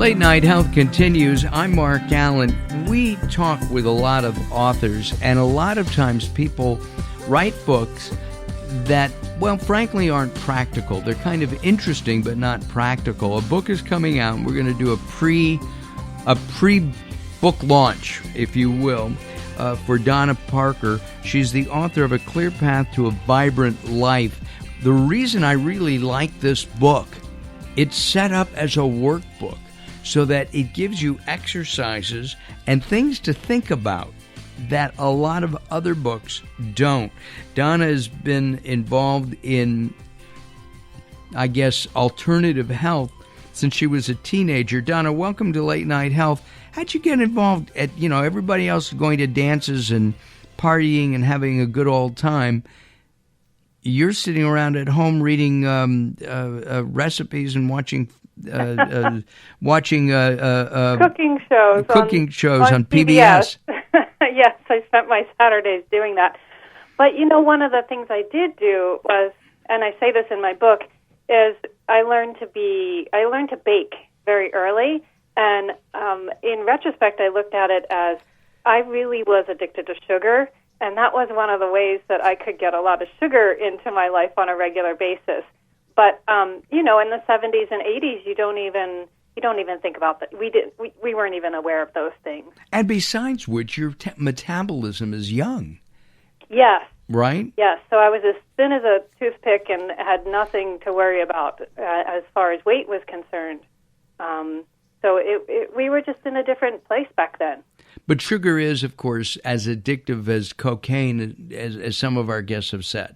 Late Night Health continues. I'm Mark Alyn. We talk with a lot of authors, and a lot of times people write books that, well, frankly, aren't practical. They're kind of interesting, but not practical. A book is coming out, and we're going to do a pre-book launch, if you will, for Donna Parker. She's the author of A Clear Path to a Vibrant Life. The reason I really like this book, it's set up as a workbook so that it gives you exercises and things to think about that a lot of other books don't. Donna has been involved in, I guess, alternative health since she was a teenager. Donna, welcome to Late Night Health. How'd you get involved at, everybody else going to dances and partying and having a good old time? You're sitting around at home reading recipes and watching cooking shows on PBS. Yes, I spent my Saturdays doing that. But one of the things I did do was, and I say this in my book, is I learned to bake very early. And in retrospect, I looked at it as I really was addicted to sugar. And that was one of the ways that I could get a lot of sugar into my life on a regular basis. But in the 70s and 80s, you don't even think about that. We weren't even aware of those things. And besides which, your metabolism is young. Yes. Right? Yes. So I was as thin as a toothpick and had nothing to worry about as far as weight was concerned. So we were just in a different place back then. But sugar is, of course, as addictive as cocaine, as some of our guests have said.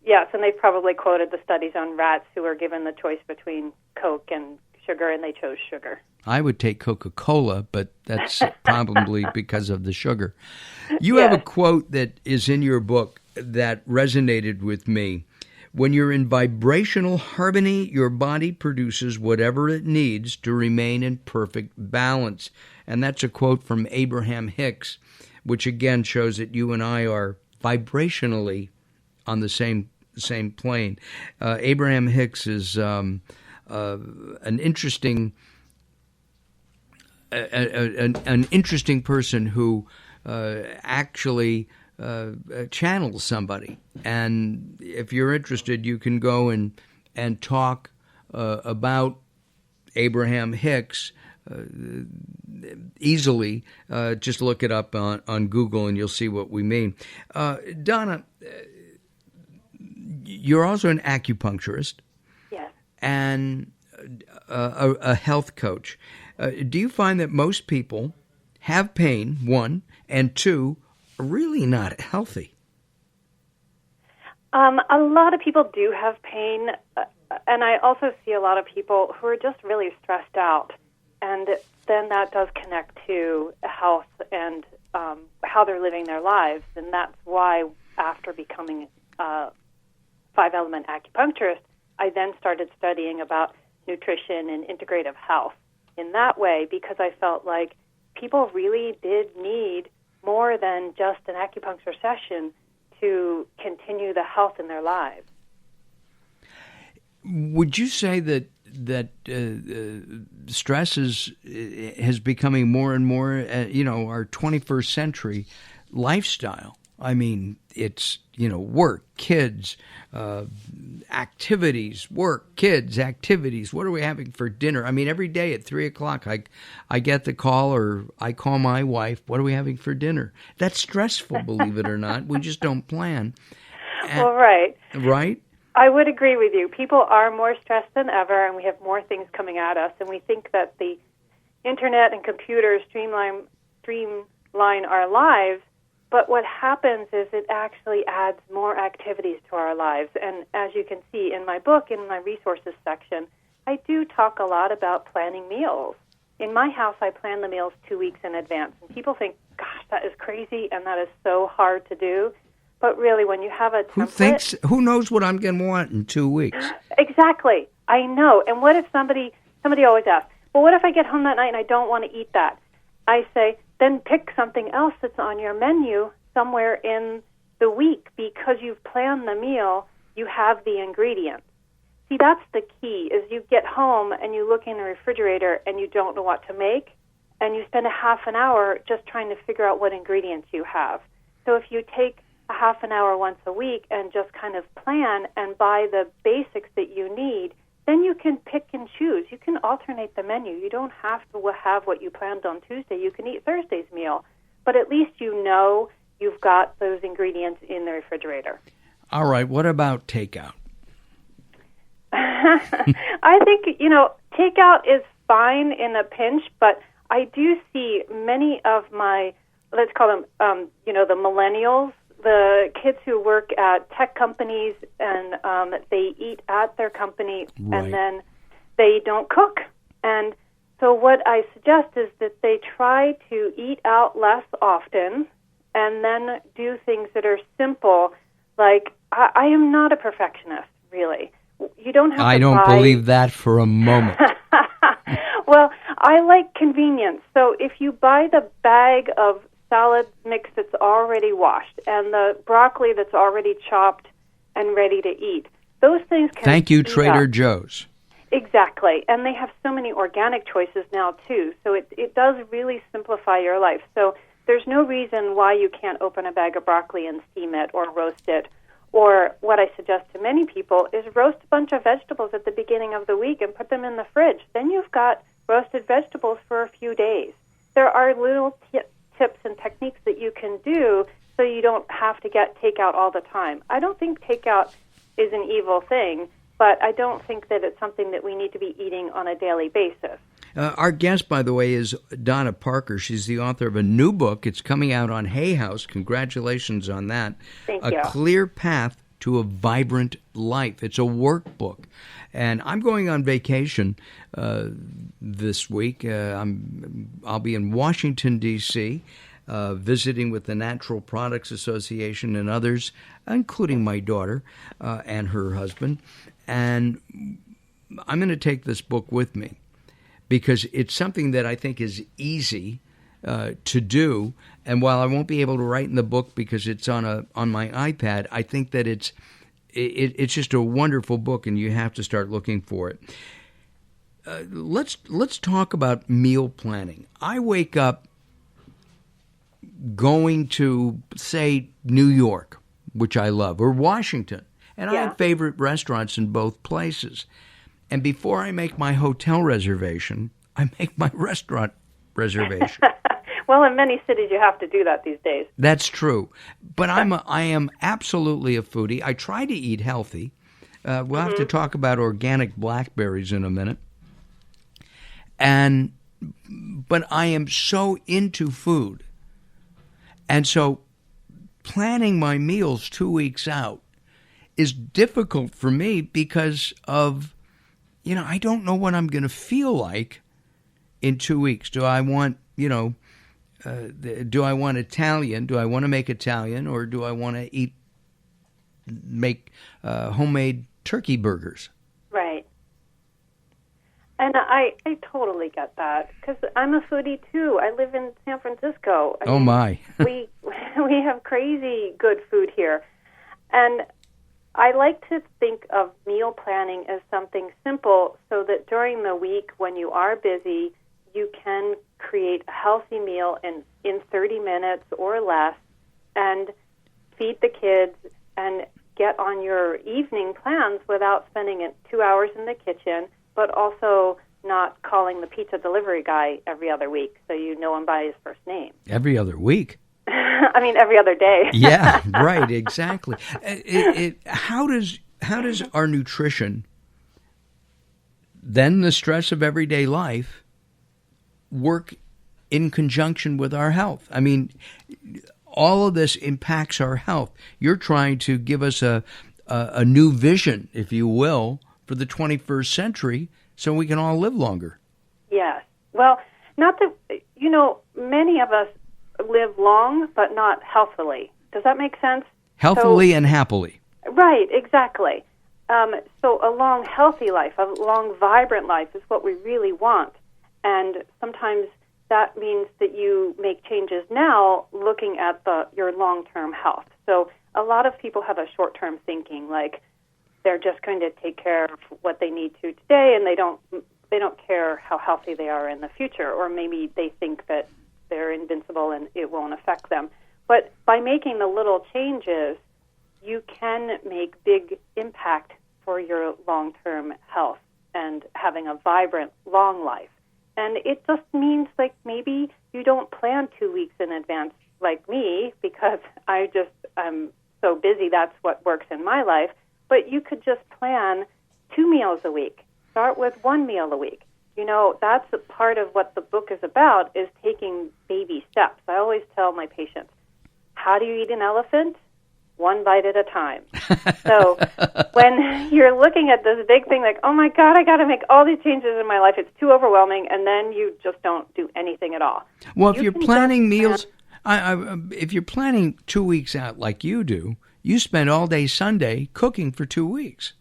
Yes, and they've probably quoted the studies on rats who were given the choice between Coke and sugar, and they chose sugar. I would take Coca-Cola, but that's probably because of the sugar. You have a quote that is in your book that resonated with me. When you're in vibrational harmony, your body produces whatever it needs to remain in perfect balance. And that's a quote from Abraham Hicks, which again shows that you and I are vibrationally on the same plane. Abraham Hicks is an interesting person who actually channels somebody. And if you're interested, you can go and talk about Abraham Hicks easily. Just look it up on Google and you'll see what we mean. Donna, you're also an acupuncturist. Yes. And a health coach. Do you find that most people have pain, one, and two, are really not healthy? A lot of people do have pain, and I also see a lot of people who are just really stressed out, and then that does connect to health and how they're living their lives, and that's why after becoming a 5-element acupuncturist, I then started studying about nutrition and integrative health in that way, because I felt like people really did need more than just an acupuncture session to continue the health in their lives. Would you say that stress has becoming more and more, our 21st century lifestyle? I mean, it's, work, kids, activities, work, kids, activities. What are we having for dinner? I mean, every day at 3 o'clock, I get the call, or I call my wife, what are we having for dinner? That's stressful, believe it or not. We just don't plan. Well, right. Right? I would agree with you. People are more stressed than ever, and we have more things coming at us, and we think that the internet and computers streamline our lives. But what happens is it actually adds more activities to our lives. And as you can see in my book, in my resources section, I do talk a lot about planning meals. In my house, I plan the meals 2 weeks in advance. And people think, gosh, that is crazy and that is so hard to do. But really, when you have a template... Who knows what I'm going to want in 2 weeks? Exactly. I know. And what if somebody always asks, well, what if I get home that night and I don't want to eat that? I say, then pick something else that's on your menu somewhere in the week, because you've planned the meal, you have the ingredients. See, that's the key, is you get home and you look in the refrigerator and you don't know what to make, and you spend a half an hour just trying to figure out what ingredients you have. So if you take a half an hour once a week and just kind of plan and buy the basics that you need, then you can pick and choose. You can alternate the menu. You don't have to have what you planned on Tuesday. You can eat Thursday's meal, but at least you know you've got those ingredients in the refrigerator. All right, what about takeout? I think, takeout is fine in a pinch, but I do see many of my, let's call them, the millennials, the kids who work at tech companies, and they eat at their company, right. And then they don't cook. And so what I suggest is that they try to eat out less often and then do things that are simple. Like, I am not a perfectionist, really. You don't have I to don't buy... believe that for a moment. Well, I like convenience. So if you buy the bag of salad mix that's already washed and the broccoli that's already chopped and ready to eat, those things can... Thank you, Trader Joe's. Exactly. And they have so many organic choices now, too. So it does really simplify your life. So there's no reason why you can't open a bag of broccoli and steam it or roast it. Or what I suggest to many people is roast a bunch of vegetables at the beginning of the week and put them in the fridge. Then you've got roasted vegetables for a few days. There are little tips and techniques that you can do so you don't have to get takeout all the time. I don't think takeout is an evil thing, but I don't think that it's something that we need to be eating on a daily basis. Our guest, by the way, is Donna Parker. She's the author of a new book. It's coming out on Hay House. Congratulations on that. Thank you. A Clear Path to a Vibrant Life. It's a workbook. And I'm going on vacation this week. I'll be in Washington, D.C., visiting with the Natural Products Association and others, including my daughter and her husband. And I'm going to take this book with me, because it's something that I think is easy to do. And while I won't be able to write in the book because it's on my iPad, I think that it's just a wonderful book, and you have to start looking for it. Let's talk about meal planning. I wake up going to, say, New York, which I love, or Washington, and I have favorite restaurants in both places. And before I make my hotel reservation, I make my restaurant reservation. Well, in many cities you have to do that these days. That's true. But I am absolutely a foodie. I try to eat healthy. We'll have to talk about organic blackberries in a minute. But I am so into food. And so planning my meals 2 weeks out is difficult for me because of... I don't know what I'm going to feel like in 2 weeks. Do I want, do I want Italian? Do I want to make Italian, or do I want to make homemade turkey burgers? Right. And I totally get that, because I'm a foodie too. I live in San Francisco. I mean, my. we have crazy good food here. And I like to think of meal planning as something simple, so that during the week when you are busy, you can create a healthy meal in 30 minutes or less and feed the kids and get on your evening plans without spending 2 hours in the kitchen, but also not calling the pizza delivery guy every other week so you know him by his first name. Every other week? I mean, every other day. Yeah, right, exactly. How does our nutrition, then the stress of everyday life, work in conjunction with our health? I mean, all of this impacts our health. You're trying to give us a new vision, if you will, for the 21st century so we can all live longer. Yes. Well, not that, many of us live long, but not healthily. Does that make sense? Healthily and happily. Right, exactly. So a long, healthy life, a long, vibrant life is what we really want. And sometimes that means that you make changes now looking at your long-term health. So a lot of people have a short-term thinking, like, they're just going to take care of what they need to today, and they don't care how healthy they are in the future, or maybe they think that they're invincible and it won't affect them. But by making the little changes, you can make big impact for your long-term health and having a vibrant, long life. And it just means, like, maybe you don't plan 2 weeks in advance like me, because I'm so busy, that's what works in my life. But you could just plan 2 meals a week. Start with 1 meal a week. You know, that's a part of what the book is about, is taking baby steps. I always tell my patients, how do you eat an elephant? 1 bite at a time. So when you're looking at this big thing like, oh, my God, I got to make all these changes in my life, it's too overwhelming, and then you just don't do anything at all. Well, if you're planning meals, if you're planning 2 weeks out like you do, you spend all day Sunday cooking for 2 weeks.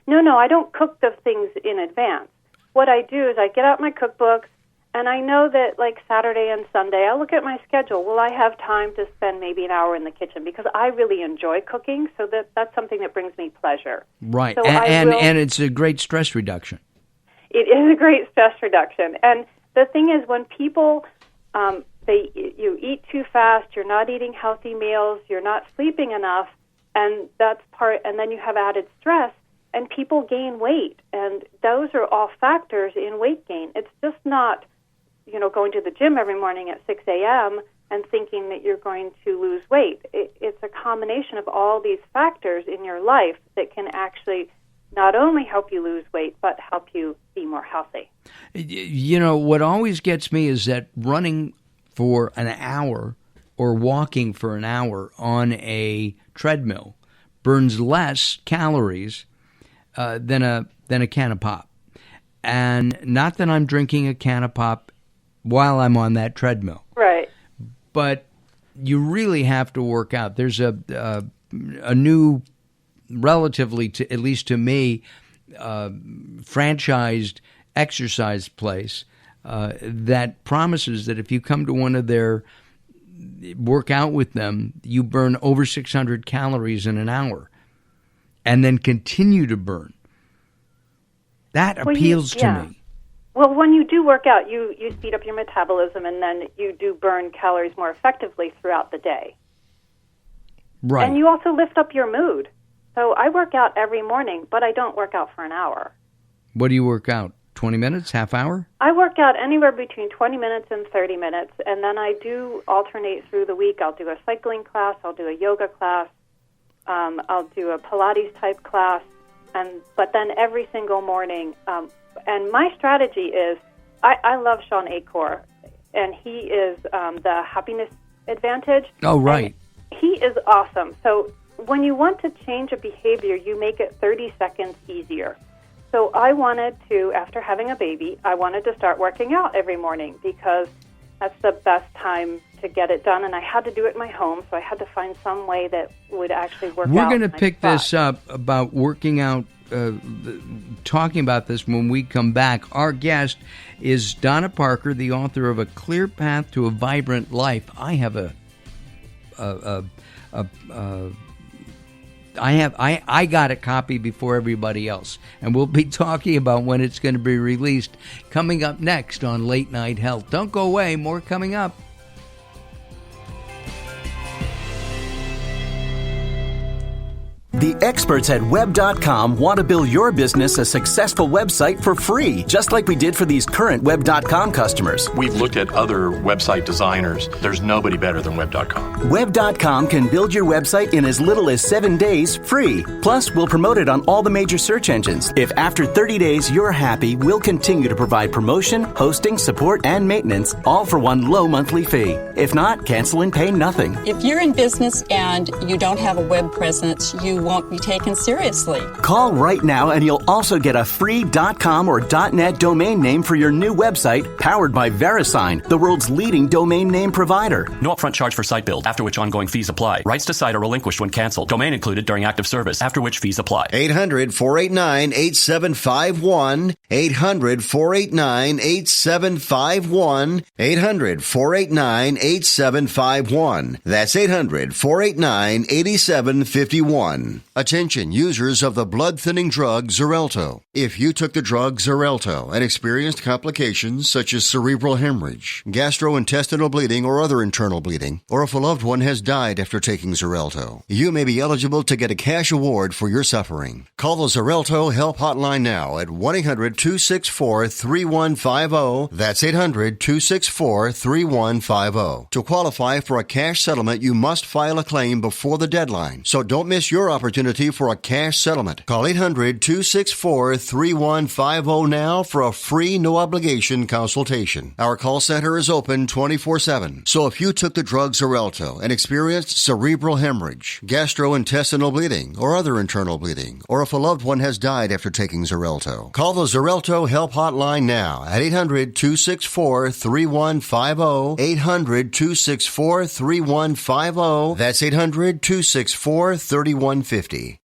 No, I don't cook the things in advance. What I do is I get out my cookbooks, and I know that, like, Saturday and Sunday, I look at my schedule. Will I have time to spend maybe an hour in the kitchen? Because I really enjoy cooking, so that's something that brings me pleasure. Right, so and it's a great stress reduction. It is a great stress reduction. And the thing is, when people, you eat too fast, you're not eating healthy meals, you're not sleeping enough, and then you have added stress, and people gain weight. And those are all factors in weight gain. It's just not, going to the gym every morning at 6 a.m. and thinking that you're going to lose weight. It's a combination of all these factors in your life that can actually not only help you lose weight, but help you be more healthy. What always gets me is that running for an hour or walking for an hour on a treadmill burns less calories than a can of pop. And not that I'm drinking a can of pop while I'm on that treadmill. Right. But you really have to work out. There's a new, relatively, at least to me, franchised exercise place that promises that if you come to one of their work out with them, you burn over 600 calories in an hour and then continue to burn. That appeals to me. Well, when you do work out, you speed up your metabolism, and then you do burn calories more effectively throughout the day. Right. And you also lift up your mood. So I work out every morning, but I don't work out for an hour. What do you work out? 20 minutes, half hour? I work out anywhere between 20 minutes and 30 minutes, and then I do alternate through the week. I'll do a cycling class, I'll do a yoga class, I'll do a Pilates-type class, but then every single morning. And my strategy is, I love Sean Achor, and he is the Happiness Advantage. Oh, right. And he is awesome. So when you want to change a behavior, you make it 30 seconds easier. So I wanted to, after having a baby, I wanted to start working out every morning because that's the best time to get it done. And I had to do it in my home, so I had to find some way that would actually work out. We're going to pick this up about working out, talking about this when we come back. Our guest is Donna Parker, the author of A Clear Path to a Vibrant Life. I have I got a copy before everybody else, and we'll be talking about when it's going to be released coming up next on Late Night Health. Don't go away, more coming up. The experts at Web.com want to build your business a successful website for free, just like we did for these current Web.com customers. We've looked at other website designers. There's nobody better than Web.com. Web.com can build your website in as little as 7 days free. Plus, we'll promote it on all the major search engines. If after 30 days you're happy, we'll continue to provide promotion, hosting, support, and maintenance, all for one low monthly fee. If not, cancel and pay nothing. If you're in business and you don't have a web presence, you won't be taken seriously. Call right now and you'll also get a free .com or .net domain name for your new website powered by VeriSign, the world's leading domain name provider. No upfront charge for site build, after which ongoing fees apply. Rights to site are relinquished when canceled. Domain included during active service, after which fees apply. 800-489-8751. 800-489-8751. 800-489-8751. That's 800-489-8751. Attention users of the blood-thinning drug Xarelto. If you took the drug Xarelto and experienced complications such as cerebral hemorrhage, gastrointestinal bleeding or other internal bleeding, or if a loved one has died after taking Xarelto, you may be eligible to get a cash award for your suffering. Call the Xarelto Help Hotline now at 1-800-264-3150. That's 800-264-3150. To qualify for a cash settlement, you must file a claim before the deadline. So don't miss your opportunity for a cash settlement. Call 800-264-3150 now for a free, no-obligation consultation. Our call center is open 24/7. So if you took the drug Xarelto and experienced cerebral hemorrhage, gastrointestinal bleeding, or other internal bleeding, or if a loved one has died after taking Xarelto, call the Xarelto Help Hotline now at 800-264-3150. 800-264-3150. That's 800-264-3150.